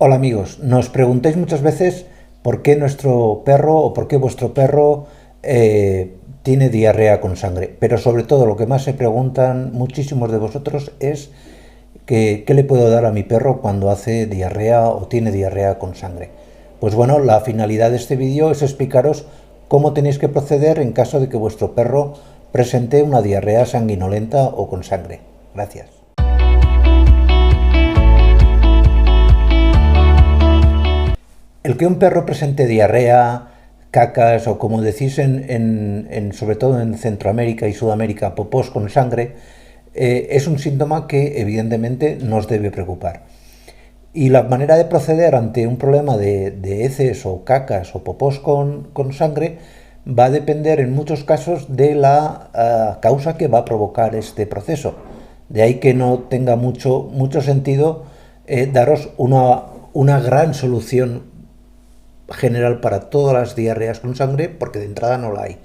Hola amigos, nos preguntáis muchas veces por qué nuestro perro o por qué vuestro perro tiene diarrea con sangre, pero sobre todo lo que más se preguntan muchísimos de vosotros es qué le puedo dar a mi perro cuando hace diarrea o tiene diarrea con sangre. Pues bueno, la finalidad de este vídeo es explicaros cómo tenéis que proceder en caso de que vuestro perro presente una diarrea sanguinolenta o con sangre. Gracias. El que un perro presente diarrea, cacas o como decís sobre todo en Centroamérica y Sudamérica, popós con sangre, es un síntoma que evidentemente nos debe preocupar. Y la manera de proceder ante un problema de heces o cacas o popós con sangre va a depender en muchos casos de la causa que va a provocar este proceso. De ahí que no tenga mucho sentido daros una gran solución general para todas las diarreas con sangre, porque de entrada no la hay.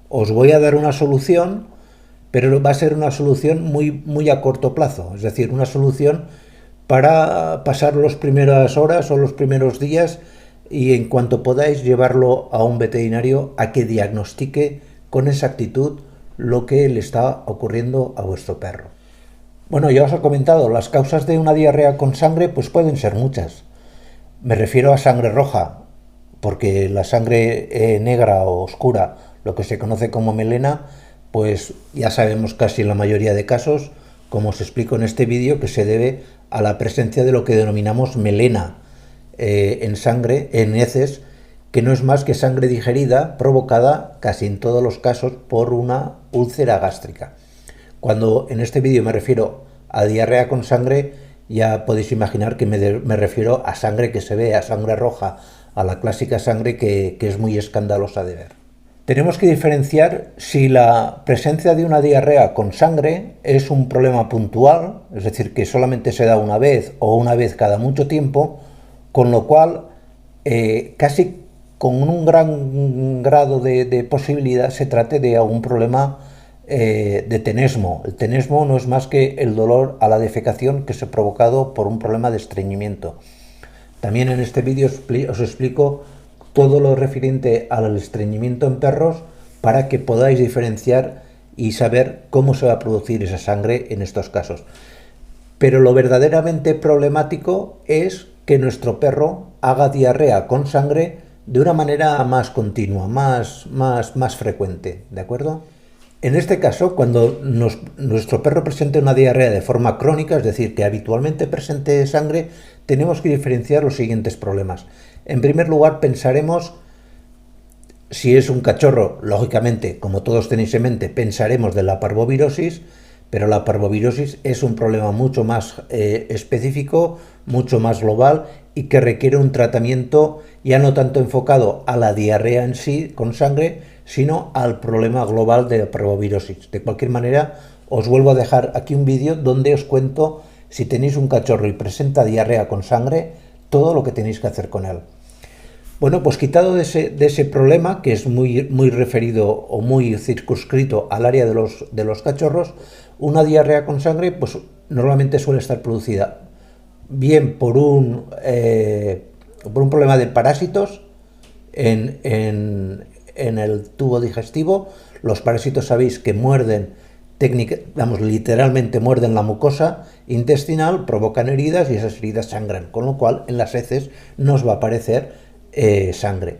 Os voy a dar una solución, pero va a ser una solución muy a corto plazo, es decir, una solución para pasar las primeras horas o los primeros días y en cuanto podáis llevarlo a un veterinario a que diagnostique con exactitud lo que le está ocurriendo a vuestro perro. Bueno, ya os he comentado, las causas de una diarrea con sangre pues pueden ser muchas. Me refiero a sangre roja, porque la sangre negra o oscura, lo que se conoce como melena, pues ya sabemos casi en la mayoría de casos, como os explico en este vídeo, que se debe a la presencia de lo que denominamos melena en sangre, en heces, que no es más que sangre digerida provocada casi en todos los casos por una úlcera gástrica. Cuando en este vídeo me refiero a diarrea con sangre, ya podéis imaginar que me refiero a sangre que se ve, a sangre roja, a la clásica sangre que es muy escandalosa de ver. Tenemos que diferenciar si la presencia de una diarrea con sangre es un problema puntual, es decir, que solamente se da una vez o una vez cada mucho tiempo, con lo cual casi con un gran grado de posibilidad se trate de algún problema de tenesmo. El tenesmo no es más que el dolor a la defecación que se ha provocado por un problema de estreñimiento. También en este vídeo os explico todo lo referente al estreñimiento en perros para que podáis diferenciar y saber cómo se va a producir esa sangre en estos casos. Pero lo verdaderamente problemático es que nuestro perro haga diarrea con sangre de una manera más continua, más frecuente, ¿de acuerdo? En este caso, cuando nuestro perro presente una diarrea de forma crónica, es decir, que habitualmente presente sangre, tenemos que diferenciar los siguientes problemas. En primer lugar, pensaremos, si es un cachorro, lógicamente, como todos tenéis en mente, pensaremos de la parvovirosis, pero la parvovirosis es un problema mucho más específico, mucho más global y que requiere un tratamiento ya no tanto enfocado a la diarrea en sí con sangre, sino al problema global de la parvovirosis. De cualquier manera, os vuelvo a dejar aquí un vídeo donde os cuento, si tenéis un cachorro y presenta diarrea con sangre, todo lo que tenéis que hacer con él. Bueno, pues quitado de ese problema, que es muy referido o muy circunscrito al área de los cachorros, una diarrea con sangre pues normalmente suele estar producida bien por un problema de parásitos en el tubo digestivo. Los parásitos sabéis que muerden, literalmente muerden la mucosa intestinal, provocan heridas y esas heridas sangran, con lo cual en las heces nos va a aparecer sangre.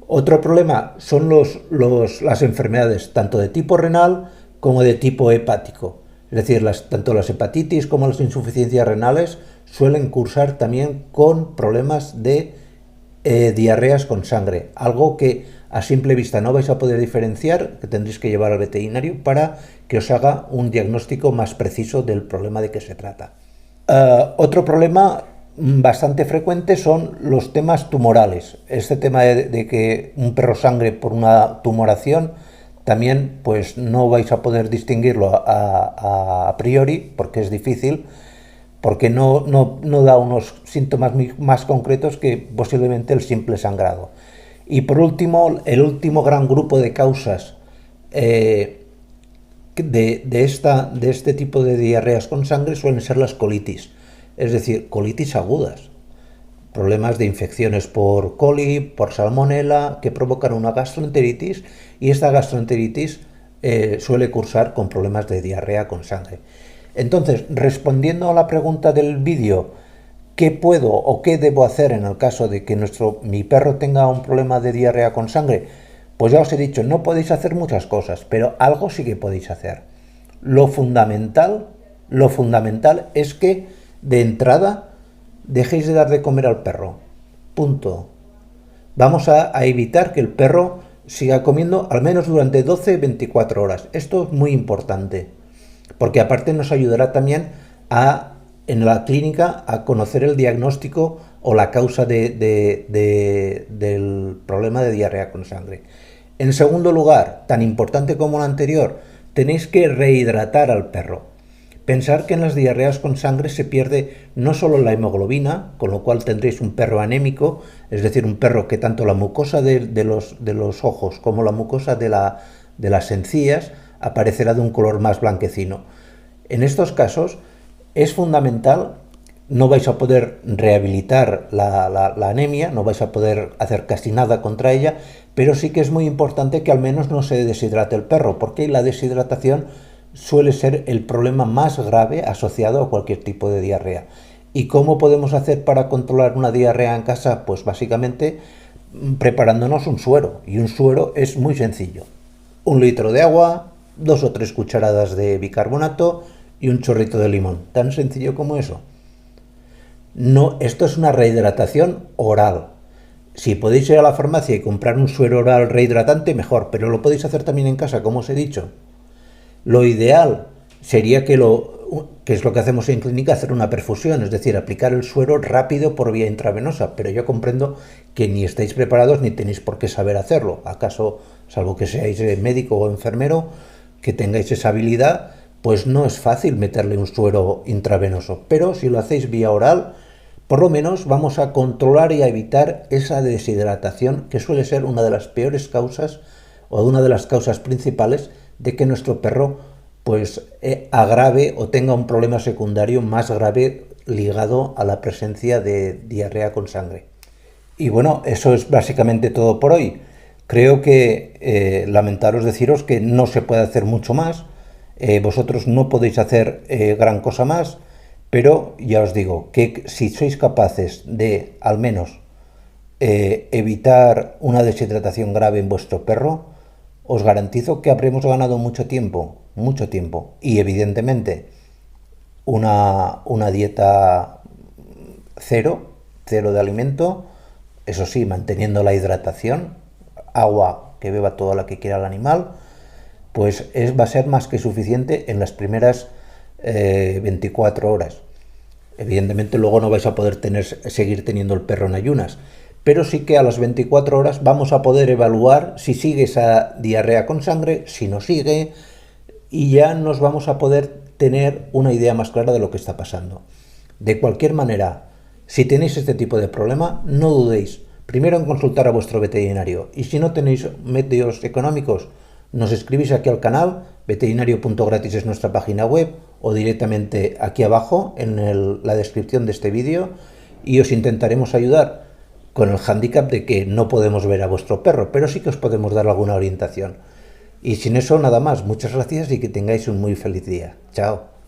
Otro problema son las enfermedades tanto de tipo renal como de tipo hepático. Es decir, tanto las hepatitis como las insuficiencias renales suelen cursar también con problemas de diarreas con sangre, algo que a simple vista no vais a poder diferenciar, que tendréis que llevar al veterinario para que os haga un diagnóstico más preciso del problema de que se trata. Otro problema bastante frecuente son los temas tumorales. Este tema de que un perro sangre por una tumoración también pues no vais a poder distinguirlo a priori porque es difícil, porque no da unos síntomas más concretos que posiblemente el simple sangrado. Y por último, el último gran grupo de causas de este tipo de diarreas con sangre suelen ser las colitis, es decir, colitis agudas. problemas de infecciones por coli, por salmonela, que provocan una gastroenteritis, y esta gastroenteritis suele cursar con problemas de diarrea con sangre. Entonces, respondiendo a la pregunta del vídeo, ¿qué puedo o qué debo hacer en el caso de que mi perro tenga un problema de diarrea con sangre? Pues ya os he dicho, no podéis hacer muchas cosas, pero algo sí que podéis hacer. Lo fundamental es que de entrada dejéis de dar de comer al perro. Punto. Vamos a evitar que el perro siga comiendo al menos durante 12-24 horas. Esto es muy importante, porque aparte nos ayudará también en la clínica a conocer el diagnóstico o la causa del problema de diarrea con sangre. En segundo lugar, tan importante como lo anterior, tenéis que rehidratar al perro. Pensar que en las diarreas con sangre se pierde no solo la hemoglobina, con lo cual tendréis un perro anémico, es decir, un perro que tanto la mucosa de los ojos como la mucosa de las encías aparecerá de un color más blanquecino. En estos casos es fundamental, no vais a poder rehabilitar la anemia, no vais a poder hacer casi nada contra ella, pero sí que es muy importante que al menos no se deshidrate el perro, porque la deshidratación suele ser el problema más grave asociado a cualquier tipo de diarrea. ¿Y cómo podemos hacer para controlar una diarrea en casa? Pues básicamente preparándonos un suero. Y un suero es muy sencillo. 1 litro de agua, 2 o 3 cucharadas de bicarbonato y un chorrito de limón. Tan sencillo como eso. No, esto es una rehidratación oral. Si podéis ir a la farmacia y comprar un suero oral rehidratante, mejor, pero lo podéis hacer también en casa, como os he dicho. Lo ideal sería que es lo que hacemos en clínica, hacer una perfusión, es decir, aplicar el suero rápido por vía intravenosa, pero yo comprendo que ni estáis preparados ni tenéis por qué saber hacerlo. ¿Acaso, salvo que seáis médico o enfermero, que tengáis esa habilidad, pues no es fácil meterle un suero intravenoso? Pero si lo hacéis vía oral, por lo menos vamos a controlar y a evitar esa deshidratación, que suele ser una de las peores causas o una de las causas principales de que nuestro perro pues agrave o tenga un problema secundario más grave ligado a la presencia de diarrea con sangre. Y bueno, eso es básicamente todo por hoy. Creo que lamentaros deciros que no se puede hacer mucho más. Vosotros no podéis hacer gran cosa más, pero ya os digo que si sois capaces de al menos evitar una deshidratación grave en vuestro perro, os garantizo que habremos ganado mucho tiempo, y evidentemente una dieta cero de alimento, eso sí, manteniendo la hidratación, agua que beba toda la que quiera el animal, pues va a ser más que suficiente en las primeras 24 horas. Evidentemente luego no vais a poder seguir teniendo el perro en ayunas, pero sí que a las 24 horas vamos a poder evaluar si sigue esa diarrea con sangre, si no sigue, y ya nos vamos a poder tener una idea más clara de lo que está pasando. De cualquier manera, si tenéis este tipo de problema, no dudéis primero en consultar a vuestro veterinario, y si no tenéis medios económicos, nos escribís aquí al canal, veterinario.gratis es nuestra página web, o directamente aquí abajo en la descripción de este vídeo, y os intentaremos ayudar, con el hándicap de que no podemos ver a vuestro perro, pero sí que os podemos dar alguna orientación. Y sin eso nada más, muchas gracias y que tengáis un muy feliz día. Chao.